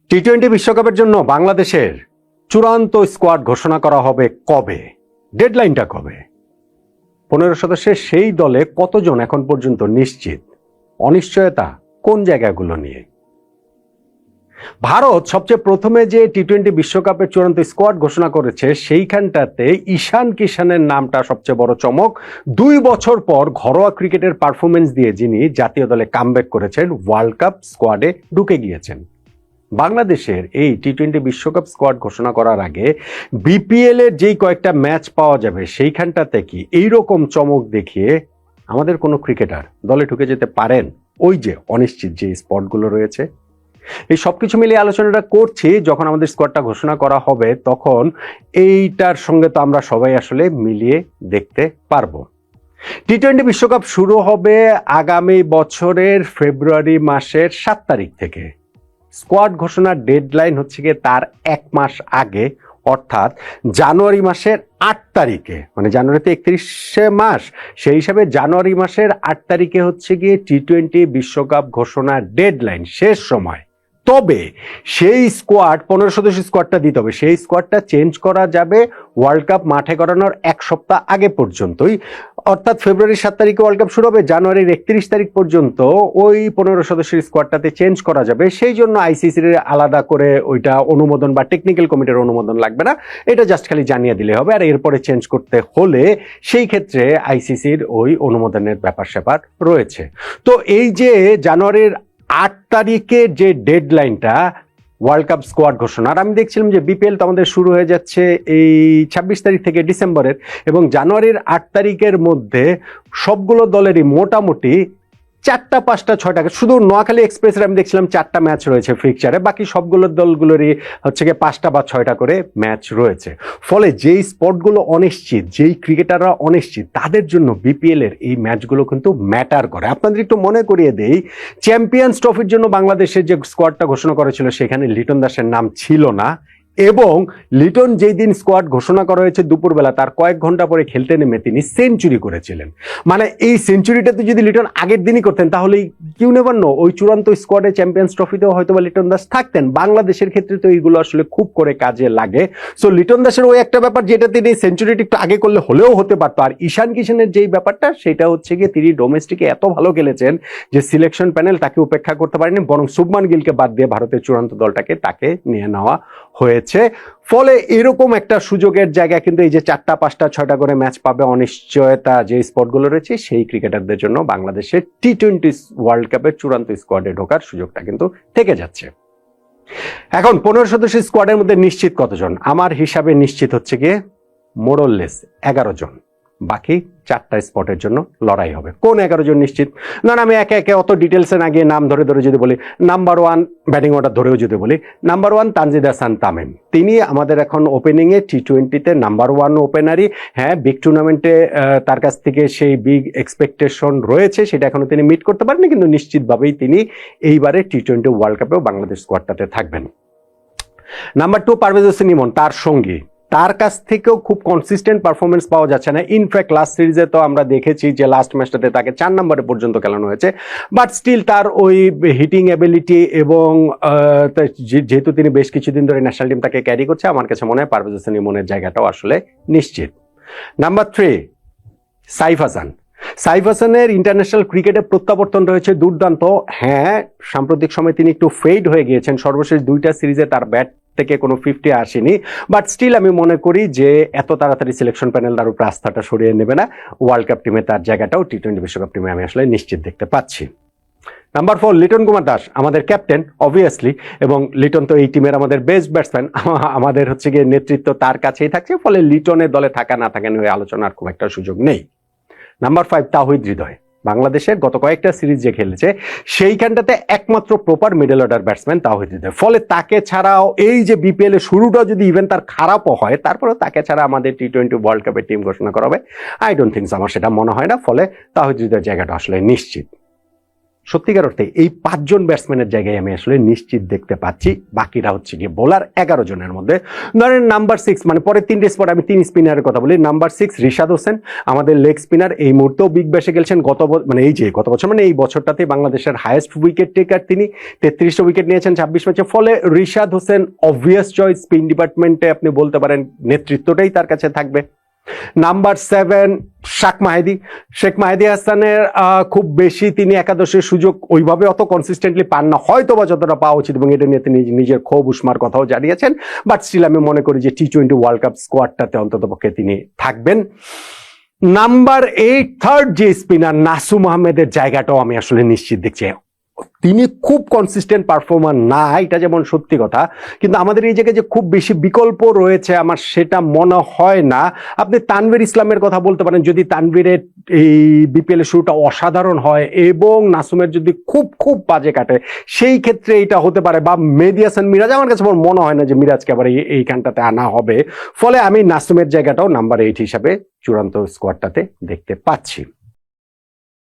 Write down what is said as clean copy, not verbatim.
টি-20 বিশ্বকাপের জন্য বাংলাদেশের চূড়ান্ত স্কোয়াড ঘোষণা করা হবে কবে? ডেডলাইনটা কবে? 15 সদস্যের সেই দলে কতজন এখন পর্যন্ত নিশ্চিত? অনিশ্চয়তা কোন জায়গাগুলো নিয়ে? ভারত সবচেয়ে প্রথমে যে টি-20 বিশ্বকাপের চূড়ান্ত স্কোয়াড ঘোষণা করেছে সেইখানটাতে ঈশান কিষানের নামটা সবচেয়ে বড় চমক। 2 বছর পর ঘরোয়া ক্রিকেটের পারফরমেন্স দিয়ে যিনি জাতীয় দলে কামব্যাক করেছেন, ওয়ার্ল্ড কাপ স্কোয়াডে ঢুকে গিয়েছেন। বাংলাদেশের এই টি-20 বিশ্বকাপ স্কোয়াড ঘোষণা করার আগে বিপিএল এর যেই কয়েকটা ম্যাচ পাওয়া যাবে সেইখানটাতে কি এইরকম চমক দেখিয়ে আমাদের কোনো ক্রিকেটার দলে ঢুকে যেতে পারেন? ওই যে অনিশ্চিত যে স্পটগুলো রয়েছে, এই সবকিছু মিলিয়ে আলোচনাটা করছি। যখন আমাদের স্কোয়াডটা ঘোষণা করা হবে তখন এইটার সঙ্গে তো আমরা সবাই আসলে মিলিয়ে দেখতে পারবো। টি-20 বিশ্বকাপ শুরু হবে আগামী বছরের ফেব্রুয়ারি মাসের 7 তারিখ থেকে। স্কোয়াড ঘোষণার ডেডলাইন হচ্ছে গিয়ে তার 1 মাস আগে, অর্থাৎ জানুয়ারি মাসের 8 তারিখে। মানে জানুয়ারিতে 31শে মাস, সেই হিসাবে জানুয়ারি মাসের 8 তারিখে হচ্ছে গিয়ে টি-20 বিশ্বকাপ ঘোষণার ডেডলাইন, শেষ সময়। তবে সেই স্কোয়াড 15 সদস্য স্কোয়াডটা দিতে হবে, সেই স্কোয়াডটা চেঞ্জ করা যাবে ওয়ার্ল্ড কাপ মাঠে গড়ানোর 1 সপ্তাহ আগে পর্যন্তই। অর্থাৎ ফেব্রুয়ারির 7 তারিখে ওয়ার্ল্ড কাপ শুরু হবে, জানুয়ারির 31 তারিখ পর্যন্ত ওই 15 সদস্যের স্কোয়াডটাতে চেঞ্জ করা যাবে। সেই জন্য আইসিসির আলাদা করে ওইটা অনুমোদন বা টেকনিক্যাল কমিটির অনুমোদন লাগবে না, এটা জাস্ট খালি জানিয়ে দিলে হবে। আর এরপরে চেঞ্জ করতে হলে সেই ক্ষেত্রে আইসিসির ওই অনুমোদনের ব্যাপার স্যাপার রয়েছে। তো এই যে জানুয়ারির 8 তারিখে যে ডেডলাইনটা ওয়ার্ল্ড কাপ স্কোয়াড ঘোষণার, আমি দেখছিলাম যে বিপিএল তো আমাদের শুরু হয়ে যাচ্ছে এই 26 তারিখ থেকে ডিসেম্বরের, এবং জানুয়ারির 8 তারিখের মধ্যে সবগুলো দলেরই মোটামুটি 4টা 5টা 6টা, শুধু নোয়াখালী এক্সপ্রেসের আমি দেখছিলাম 4টা ম্যাচ রয়েছে ফিক্সারে, বাকি সবগুলো দলগুলোরই হচ্ছে গিয়ে 5টা বা 6টা করে ম্যাচ রয়েছে। ফলে যেই স্পটগুলো অনিশ্চিত, যেই ক্রিকেটাররা অনিশ্চিত, তাদের জন্য বিপিএল এর এই ম্যাচগুলো কিন্তু ম্যাটার করে। আপনাদের একটু মনে করিয়ে দেই, চ্যাম্পিয়ন্স ট্রফির জন্য বাংলাদেশের যে স্কোয়াডটা ঘোষণা করেছিল সেখানে লিটন দাসের নাম ছিল না, এবং লিটন যেই দিন স্কোয়াড ঘোষণা করা হয়েছে দুপুরবেলা, তার কয়েক ঘন্টা পরে খেলতে নেমে তিনি সেঞ্চুরি করেছিলেন। মানে এই সেঞ্চুরিটাতে যদি লিটন আগের দিনই করতেন তাহলে কিউ নেভার নো, ওই চূড়ান্ত স্কোয়াডে চ্যাম্পিয়ন্স ট্রফিতেও হয়তো বা লিটন দাস থাকতেন। বাংলাদেশের ক্ষেত্রে তো এইগুলো আসলে খুব করে কাজে লাগে। সো লিটন দাসের ওই একটা ব্যাপার, যেটা তিনি সেঞ্চুরিটি একটু আগে করলে হলেও হতে পারতো। আর ঈশান কিষানের যেই ব্যাপারটা, সেটা হচ্ছে গিয়ে তিনি ডোমেস্টিকে এত ভালো খেলেছেন যে সিলেকশন প্যানেল তাকে উপেক্ষা করতে পারেনি, বরং শুভমান গিলকে বাদ দিয়ে ভারতের চূড়ান্ত দলটাকে তাকে নিয়ে নেওয়া হয়েছে। ফলে এরকম একটা সুযোগের জায়গা কিন্তু এই যে 4টা 5টা 6টা করে ম্যাচ পাবে, অনিশ্চয়তা যে স্পটগুলো রয়েছে, সেই ক্রিকেটারদের জন্য বাংলাদেশের টি-20 ওয়ার্ল্ড কাপের চূড়ান্ত স্কোয়াডে ঢোকার সুযোগটা কিন্তু থেকে যাচ্ছে। এখন 15 সদস্য স্কোয়াডের মধ্যে নিশ্চিত কতজন? আমার হিসাবে নিশ্চিত হচ্ছে গিয়ে মোরললেস 11 জন। বাকি 4টা স্পটের জন্য লড়াই হবে। কোন 11 জন নিশ্চিত? না, আমি একে একে অত ডিটেলসে না গিয়ে নাম ধরে ধরে যদি বলি, নাম্বার 1 ব্যাটিং অর্ডার ধরেও যদি বলি, নাম্বার 1 তানজিদ হাসান তামিম। তিনি আমাদের এখন ওপেনিংয়ে টি-20তে নাম্বার 1 ওপেনারই। হ্যাঁ, বিগ টুর্নামেন্টে তার কাছ থেকে সেই বিগ এক্সপেকটেশন রয়েছে, সেটা এখনো তিনি মিট করতে পারেননি, কিন্তু নিশ্চিতভাবেই তিনি এইবারে টি-20 ওয়ার্ল্ড কাপেও বাংলাদেশ স্কোয়াডটাতে থাকবেন। নাম্বার 2 পারভেজ হোসেন ইমন, তার সঙ্গী। তার কাছ থেকেও খুব কনসিস্টেন্ট পারফরমেন্স পাওয়া যাচ্ছে না। ইনফ্যাক্ট লাস্ট সিরিজে তো আমরা দেখেছি যে লাস্ট ম্যাচটাতে তাকে 4 নম্বরে পর্যন্ত খেলানো হয়েছে, বাট স্টিল তার ওই হিটিং এবিলিটি এবং যেহেতু তিনি বেশ কিছুদিন ধরে ন্যাশনাল টিম তাকে ক্যারি করছে, আমার কাছে মনে হয় পারভেজ হোসেন ইমনের জায়গাটাও আসলে নিশ্চিত। নাম্বার 3 সাইফ হাসান। সাইফ হাসানের ইন্টারন্যাশনাল ক্রিকেটে প্রত্যাবর্তন রয়েছে দুর্দান্ত। হ্যাঁ, সাম্প্রতিক সময় তিনি একটু ফেড হয়ে গিয়েছেন, সর্বশেষ 2টা সিরিজে তার ব্যাট থেকে কোনো 50 আসেনি, বাট স্টিল আমি মনে করি যে এত তাড়াতাড়ি সিলেকশন প্যানেল তার উপর আস্থাটা সরিয়ে নেবে না। ওয়ার্ল্ড কাপ টিমে তার জায়গাটাও টি-20 বিশ্বকাপ টিমে আমি আসলে নিশ্চিত দেখতে পাচ্ছি। নাম্বার 4 লিটন কুমার দাস, আমাদের ক্যাপ্টেন অবভিয়াসলি, এবং লিটন তো এই টিমের আমাদের বেস্ট ব্যাটসম্যান। আমাদের হচ্ছে গিয়ে নেতৃত্ব তার কাছেই থাকছে, ফলে লিটনের দলে থাকা না থাকা নিয়ে আলোচনার খুব একটা সুযোগ নেই। নাম্বার 5 তাওহিদ হৃদয়, বাংলাদেশের গত কয়েকটা সিরিজ যে খেলেছে সেইখানটাতে একমাত্র proper middle order batsman Towhid Hridoy. ফলে তাকে ছাড়াও এই যে বিপিএল এর শুরুটা যদি ইভেন তার খারাপও হয়, তারপরেও তাকে ছাড়া আমাদের টি-20 ওয়ার্ল্ড কাপের টিম ঘোষণা করা হবে, আই ডোন্ট থিঙ্কস, আমার সেটা মনে হয় না। ফলে তাওহিদ হৃদয়ের জায়গাটা আসলে নিশ্চিত। সত্যিকার অর্থে এই 5 জন ব্যাটসম্যানের জায়গায় আমি আসলে নিশ্চিত দেখতে পাচ্ছি। বাকিরা হচ্ছে গিয়ে বোলার 11 জনের মধ্যে ধরেন নাম্বার 6 মানে পরে 3টে স্পট আমি 3 স্পিনারের কথা বলি। নাম্বার 6 রিশাদ হোসেন, আমাদের লেগ স্পিনার, এই মুহূর্তেও বিগ ব্যাশে খেলছেন। গত বছর মানে এই বছরটাতে বাংলাদেশের হাইয়েস্ট উইকেট টেকার তিনি, 33টা উইকেট নিয়েছেন 26 ম্যাচে। ফলে Rishad Hossain obvious choice, spin ডিপার্টমেন্টে আপনি বলতে পারেন নেতৃত্বটাই তার কাছে থাকবে। নাম্বার 7 শেখ মাহেদী হাসানের খুব বেশি তিনি একাদশের সুযোগ ওইভাবে অত কনসিস্টেন্টলি পান না, হয়তো বা যতটা পাওয়া উচিত, এবং এটা নিয়ে তিনি নিজের ক্ষোভ উষ্মার কথাও জানিয়েছেন। বাট স্টিল আমি মনে করি যে টি-20 ওয়ার্ল্ড কাপ স্কোয়াডটাতে অন্ততপক্ষে তিনি থাকবেন। নাম্বার 8 থার্ড যে স্পিনার নাসুম আহমেদের জায়গাটাও আমি আসলে নিশ্চিত দেখছি। তিনি খুব কনসিস্টেন্ট পারফর্মার না, এটা যেমন সত্যি কথা, কিন্তু আমাদের এই জায়গায় যে খুব বেশি বিকল্প রয়েছে আমার সেটা মনে হয় না। আপনি তানভীর ইসলামের কথা বলতে পারেন, যদি তানভীরের এই বিপিএল এর শুরুটা অসাধারণ হয় এবং নাসুমের যদি খুব খুব বাজে কাটে, সেই ক্ষেত্রে এটা হতে পারে। বা মেহেদী হাসান মিরাজ, আমার কাছে মনে হয় না যে মিরাজকে আবার এইখানটাতে আনা হবে। ফলে আমি নাসুমের জায়গাটাও নাম্বার 8 হিসাবে চূড়ান্ত স্কোয়াডটাতে দেখতে পাচ্ছি।